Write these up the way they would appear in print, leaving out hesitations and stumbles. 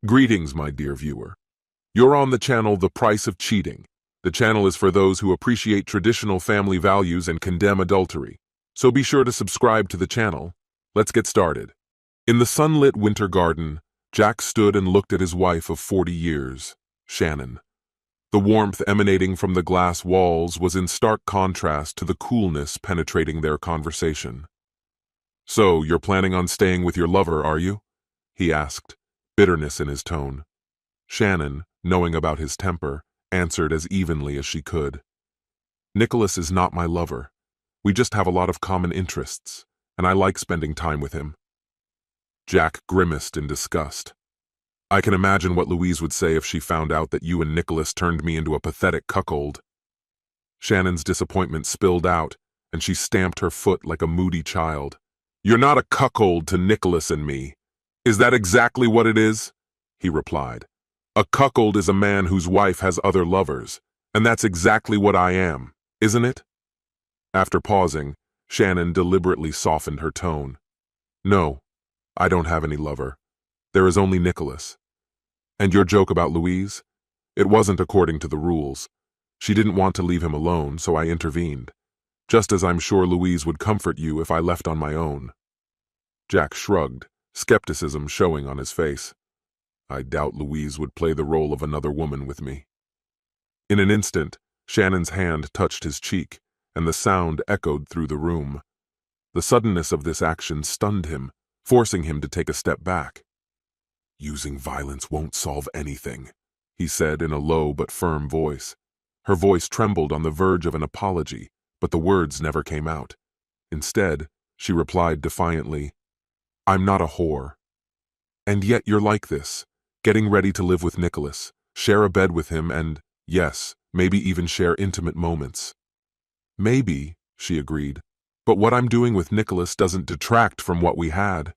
Greetings, my dear viewer. You're on the channel The Price of Cheating. The channel is for those who appreciate traditional family values and condemn adultery. So be sure to subscribe to the channel. Let's get started. In the sunlit winter garden, Jack stood and looked at his wife of 40 years, Shannon. The warmth emanating from the glass walls was in stark contrast to the coolness penetrating their conversation. "So, you're planning on staying with your lover, are you?" he asked, bitterness in his tone. Shannon, knowing about his temper, answered as evenly as she could. "Nicholas is not my lover. We just have a lot of common interests, and I like spending time with him." Jack grimaced in disgust. "I can imagine what Louise would say if she found out that you and Nicholas turned me into a pathetic cuckold." Shannon's disappointment spilled out, and she stamped her foot like a moody child. "You're not a cuckold to Nicholas and me. Is that exactly what it is?" he replied. "A cuckold is a man whose wife has other lovers, and that's exactly what I am, isn't it?" After pausing, Shannon deliberately softened her tone. "No, I don't have any lover. There is only Nicholas. And your joke about Louise? It wasn't according to the rules. She didn't want to leave him alone, so I intervened. Just as I'm sure Louise would comfort you if I left on my own." Jack shrugged, skepticism showing on his face. "I doubt Louise would play the role of another woman with me." In an instant, Shannon's hand touched his cheek, and the sound echoed through the room. The suddenness of this action stunned him, forcing him to take a step back. "Using violence won't solve anything," he said in a low but firm voice. Her voice trembled on the verge of an apology, but the words never came out. Instead, she replied defiantly, "I'm not a whore. And yet you're like this, getting ready to live with Nicholas, share a bed with him, and, yes, maybe even share intimate moments." "Maybe," she agreed, "but what I'm doing with Nicholas doesn't detract from what we had."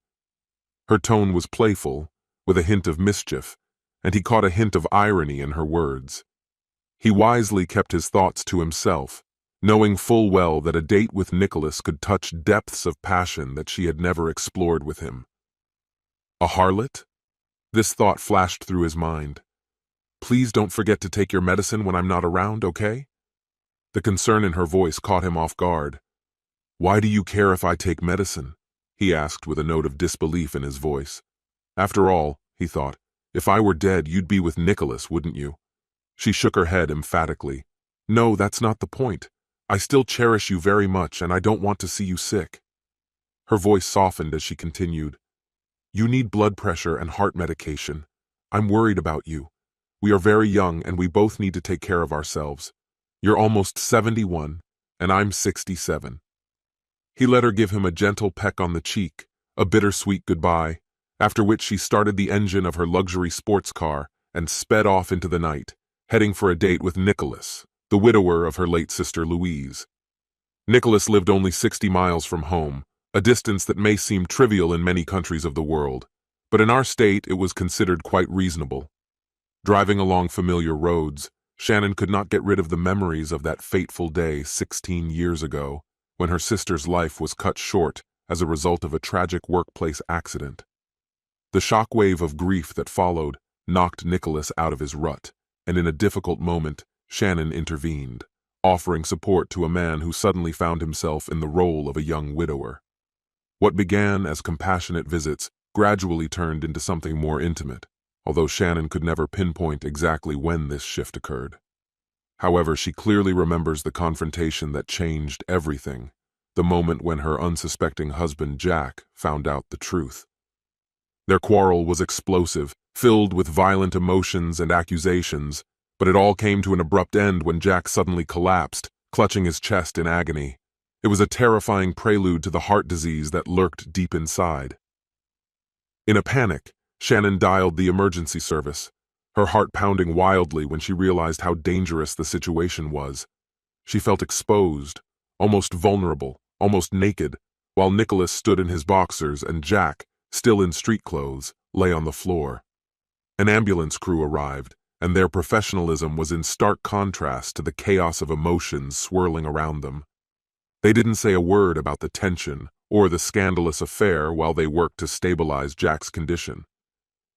Her tone was playful, with a hint of mischief, and he caught a hint of irony in her words. He wisely kept his thoughts to himself, knowing full well that a date with Nicholas could touch depths of passion that she had never explored with him. A harlot? This thought flashed through his mind. "Please don't forget to take your medicine when I'm not around, okay?" The concern in her voice caught him off guard. "Why do you care if I take medicine?" he asked with a note of disbelief in his voice. "After all," he thought, "if I were dead, you'd be with Nicholas, wouldn't you?" She shook her head emphatically. "No, that's not the point. I still cherish you very much, and I don't want to see you sick." Her voice softened as she continued. "You need blood pressure and heart medication. I'm worried about you. We are very young, and we both need to take care of ourselves. You're almost 71, and I'm 67. He let her give him a gentle peck on the cheek, a bittersweet goodbye, after which she started the engine of her luxury sports car and sped off into the night, heading for a date with Nicholas, the widower of her late sister Louise. Nicholas lived only 60 miles from home, a distance that may seem trivial in many countries of the world, but in our state it was considered quite reasonable. Driving along familiar roads, Shannon could not get rid of the memories of that fateful day 16 years ago, when her sister's life was cut short as a result of a tragic workplace accident. The shockwave of grief that followed knocked Nicholas out of his rut, and in a difficult moment, Shannon intervened, offering support to a man who suddenly found himself in the role of a young widower. What began as compassionate visits gradually turned into something more intimate, although Shannon could never pinpoint exactly when this shift occurred. However, she clearly remembers the confrontation that changed everything, the moment when her unsuspecting husband Jack found out the truth. Their quarrel was explosive, filled with violent emotions and accusations, but it all came to an abrupt end when Jack suddenly collapsed, clutching his chest in agony. It was a terrifying prelude to the heart disease that lurked deep inside. In a panic, Shannon dialed the emergency service, her heart pounding wildly when she realized how dangerous the situation was. She felt exposed, almost vulnerable, almost naked, while Nicholas stood in his boxers and Jack, still in street clothes, lay on the floor. An ambulance crew arrived, and their professionalism was in stark contrast to the chaos of emotions swirling around them. They didn't say a word about the tension or the scandalous affair while they worked to stabilize Jack's condition.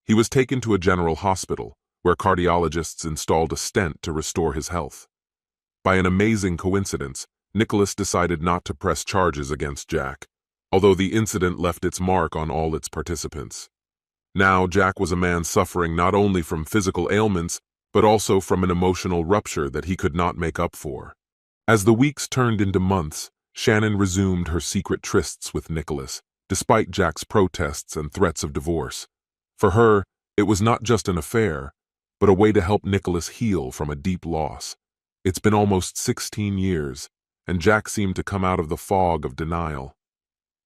He was taken to a general hospital, where cardiologists installed a stent to restore his health. By an amazing coincidence, Nicholas decided not to press charges against Jack, although the incident left its mark on all its participants. Now Jack was a man suffering not only from physical ailments, but also from an emotional rupture that he could not make up for. As the weeks turned into months, Shannon resumed her secret trysts with Nicholas, despite Jack's protests and threats of divorce. For her, it was not just an affair, but a way to help Nicholas heal from a deep loss. It's been almost 16 years, and Jack seemed to come out of the fog of denial.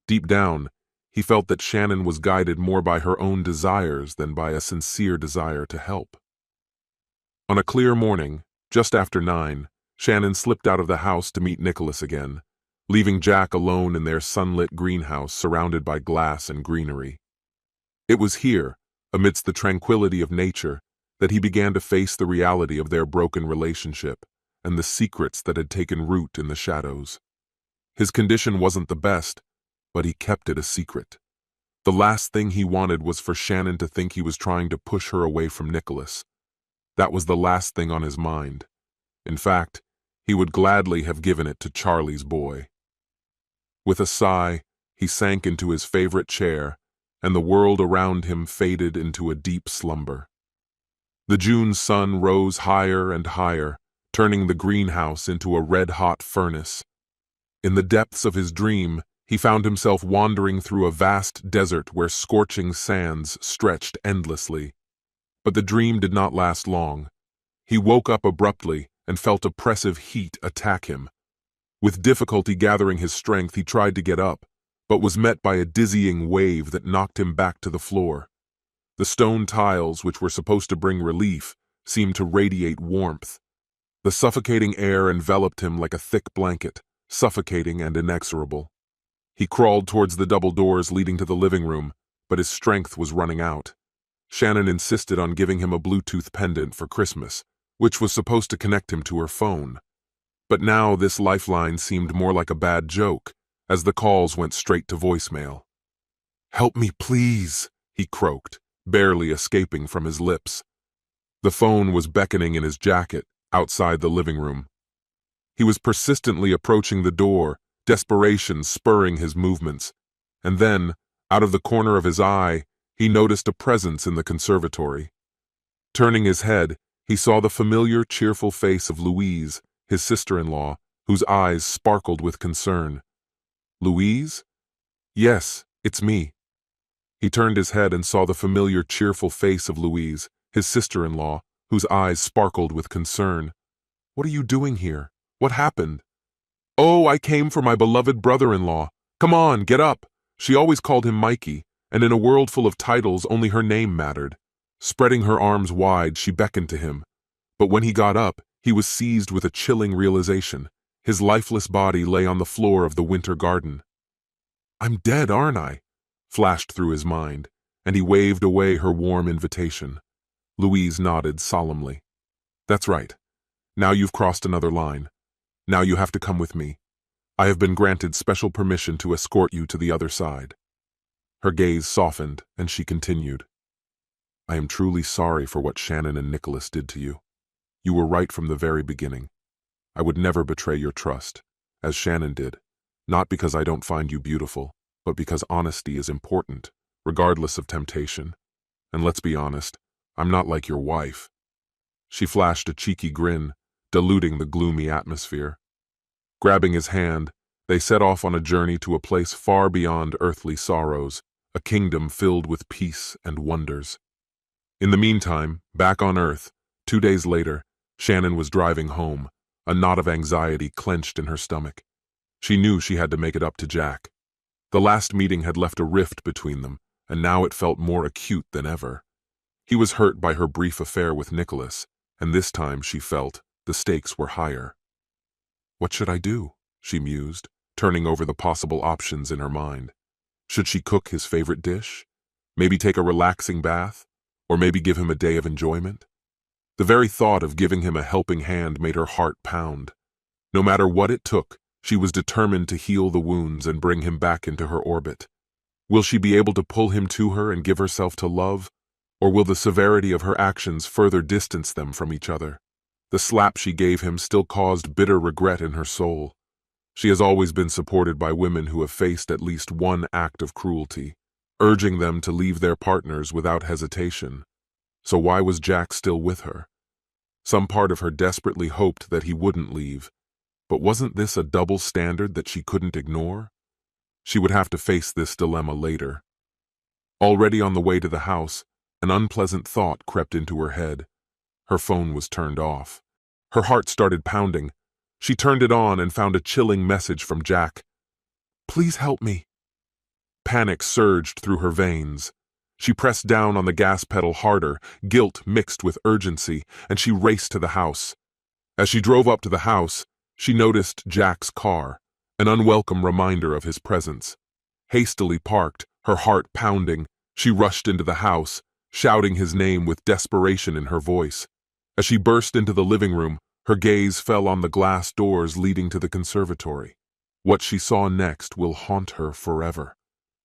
Deep down, he felt that Shannon was guided more by her own desires than by a sincere desire to help. On a clear morning, just after 9, Shannon slipped out of the house to meet Nicholas again, leaving Jack alone in their sunlit greenhouse surrounded by glass and greenery. It was here, amidst the tranquility of nature, that he began to face the reality of their broken relationship and the secrets that had taken root in the shadows. His condition wasn't the best, but he kept it a secret. The last thing he wanted was for Shannon to think he was trying to push her away from Nicholas. That was the last thing on his mind. In fact, he would gladly have given it to Charlie's boy. With a sigh, he sank into his favorite chair, and the world around him faded into a deep slumber. The June sun rose higher and higher, turning the greenhouse into a red-hot furnace. In the depths of his dream, he found himself wandering through a vast desert where scorching sands stretched endlessly. But the dream did not last long. He woke up abruptly and felt oppressive heat attack him. With difficulty gathering his strength, he tried to get up, but was met by a dizzying wave that knocked him back to the floor. The stone tiles, which were supposed to bring relief, seemed to radiate warmth. The suffocating air enveloped him like a thick blanket, suffocating and inexorable. He crawled towards the double doors leading to the living room, but his strength was running out. Shannon insisted on giving him a Bluetooth pendant for Christmas, which was supposed to connect him to her phone. But now this lifeline seemed more like a bad joke, as the calls went straight to voicemail. "Help me, please," he croaked, barely escaping from his lips. The phone was beckoning in his jacket, outside the living room. He was persistently approaching the door, desperation spurring his movements. And then, out of the corner of his eye, he noticed a presence in the conservatory. Turning his head, he saw the familiar, cheerful face of Louise, his sister-in-law, whose eyes sparkled with concern. "Louise? Yes, it's me." He turned his head and saw the familiar, cheerful face of Louise, his sister-in-law, whose eyes sparkled with concern. "What are you doing here? What happened?" "Oh, I came for my beloved brother-in-law. Come on, get up." She always called him Mikey, and in a world full of titles, only her name mattered. Spreading her arms wide, she beckoned to him. But when he got up, he was seized with a chilling realization. His lifeless body lay on the floor of the winter garden. "I'm dead, aren't I?" flashed through his mind, and he waved away her warm invitation. Louise nodded solemnly. "That's right. Now you've crossed another line. Now you have to come with me. I have been granted special permission to escort you to the other side." Her gaze softened, and she continued. "I am truly sorry for what Shannon and Nicholas did to you. You were right from the very beginning. I would never betray your trust, as Shannon did, not because I don't find you beautiful, but because honesty is important, regardless of temptation. And let's be honest, I'm not like your wife." She flashed a cheeky grin, diluting the gloomy atmosphere. Grabbing his hand, they set off on a journey to a place far beyond earthly sorrows, a kingdom filled with peace and wonders. In the meantime, back on Earth, 2 days later, Shannon was driving home, a knot of anxiety clenched in her stomach. She knew she had to make it up to Jack. The last meeting had left a rift between them, and now it felt more acute than ever. He was hurt by her brief affair with Nicholas, and this time she felt the stakes were higher. "What should I do?" she mused, turning over the possible options in her mind. Should she cook his favorite dish? Maybe take a relaxing bath? Or maybe give him a day of enjoyment? The very thought of giving him a helping hand made her heart pound. No matter what it took, she was determined to heal the wounds and bring him back into her orbit. Will she be able to pull him to her and give herself to love? Or will the severity of her actions further distance them from each other? The slap she gave him still caused bitter regret in her soul. She has always been supported by women who have faced at least one act of cruelty, urging them to leave their partners without hesitation. So why was Jack still with her? Some part of her desperately hoped that he wouldn't leave. But wasn't this a double standard that she couldn't ignore? She would have to face this dilemma later. Already on the way to the house, an unpleasant thought crept into her head. Her phone was turned off. Her heart started pounding. She turned it on and found a chilling message from Jack. "Please help me." Panic surged through her veins. She pressed down on the gas pedal harder, guilt mixed with urgency, and she raced to the house. As she drove up to the house, she noticed Jack's car, an unwelcome reminder of his presence. Hastily parked, her heart pounding, she rushed into the house, shouting his name with desperation in her voice. As she burst into the living room, her gaze fell on the glass doors leading to the conservatory. What she saw next will haunt her forever.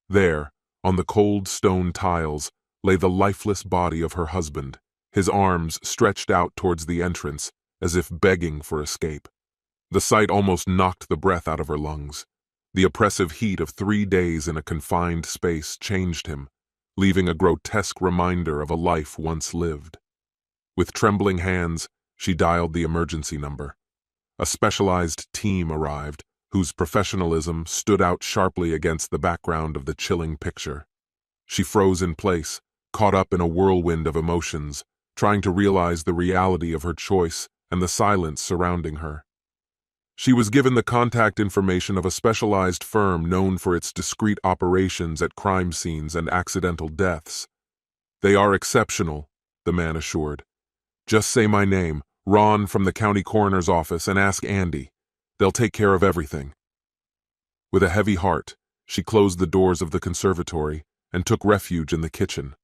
There, on the cold stone tiles, lay the lifeless body of her husband, his arms stretched out towards the entrance, as if begging for escape. The sight almost knocked the breath out of her lungs. The oppressive heat of 3 days in a confined space changed him, leaving a grotesque reminder of a life once lived. With trembling hands, she dialed the emergency number. A specialized team arrived, whose professionalism stood out sharply against the background of the chilling picture. She froze in place, caught up in a whirlwind of emotions, trying to realize the reality of her choice and the silence surrounding her. She was given the contact information of a specialized firm known for its discreet operations at crime scenes and accidental deaths. "They are exceptional," the man assured. "Just say my name, Ron from the county coroner's office, and ask Andy. They'll take care of everything." With a heavy heart, she closed the doors of the conservatory and took refuge in the kitchen.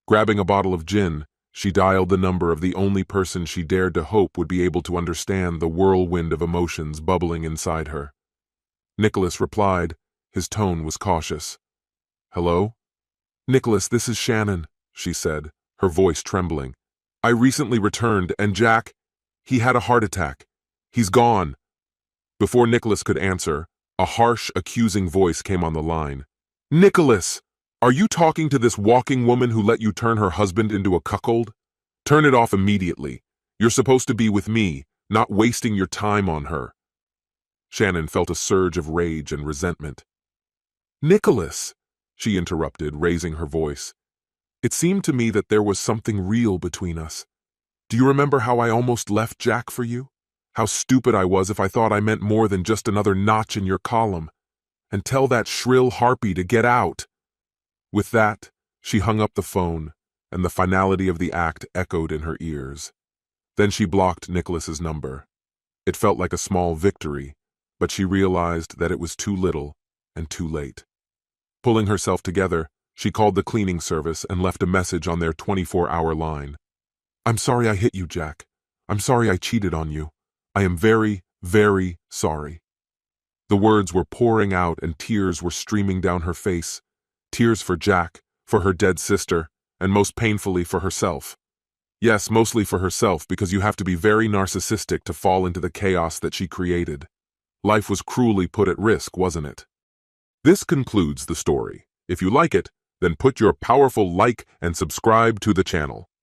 Grabbing a bottle of gin, she dialed the number of the only person she dared to hope would be able to understand the whirlwind of emotions bubbling inside her. Nicholas replied. His tone was cautious. "Hello?" "Nicholas, this is Shannon," she said, her voice trembling. "I recently returned, and Jack, he had a heart attack. He's gone." Before Nicholas could answer, a harsh, accusing voice came on the line. "Nicholas! Are you talking to this walking woman who let you turn her husband into a cuckold? Turn it off immediately. You're supposed to be with me, not wasting your time on her." Shannon felt a surge of rage and resentment. "Nicholas," she interrupted, raising her voice. "It seemed to me that there was something real between us. Do you remember how I almost left Jack for you? How stupid I was if I thought I meant more than just another notch in your column. And tell that shrill harpy to get out." With that, she hung up the phone, and the finality of the act echoed in her ears. Then she blocked Nicholas's number. It felt like a small victory, but she realized that it was too little and too late. Pulling herself together, she called the cleaning service and left a message on their 24-hour line. "I'm sorry I hit you, Jack. I'm sorry I cheated on you. I am very, very sorry." The words were pouring out and tears were streaming down her face. Tears for Jack, for her dead sister, and most painfully for herself. Yes, mostly for herself, because you have to be very narcissistic to fall into the chaos that she created. Life was cruelly put at risk, wasn't it? This concludes the story. If you like it, then put your powerful like and subscribe to the channel.